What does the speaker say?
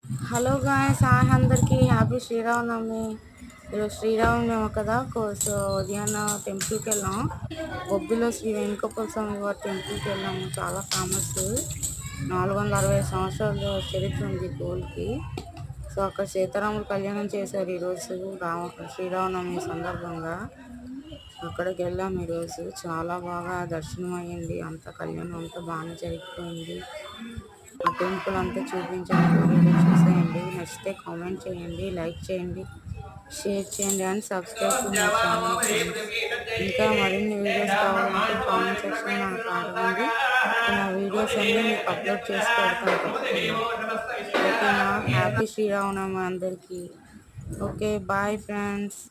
Hello guys, hi అందరికీ happy Sri Rama Navami. ఈరోజు శ్రీరామనవమి కదా, సో ఉదయాన్న టెంపుల్కి వెళ్ళాం. బొబ్బిలో శ్రీ వెంకటేశ్వర స్వామి వారి టెంపుల్కి వెళ్ళాము. చాలా ఫేమస్, 460 సంవత్సరాల చరిత్ర ఉంది గోల్కి. సో అక్కడ సీతారాములు కళ్యాణం చేశారు ఈరోజు శ్రీరామనవమి సందర్భంగా. అక్కడికి వెళ్ళాము ఈరోజు. చాలా బాగా దర్శనం అయ్యింది, అంత కళ్యాణం అంతా బాగానే జరిగిపోయింది. ఆ టెంపుల్ అంతా చూపించండి, వీడియో చూసేయండి. నచ్చితే కామెంట్ చేయండి, లైక్ చేయండి, షేర్ చేయండి and subscribe to my channel friends. ఇంకా మరిన్ని వీడియోస్ కావాలంటే కామెంట్ సెక్షన్లో నాకు అడగండి. నా వీడియోస్ అన్నీ మీకు అప్లోడ్ చేసి పెడతాను తప్పకుండా. ఓకేనా? హ్యాపీ శ్రీరామనవమి అందరికీ. Okay, bye friends.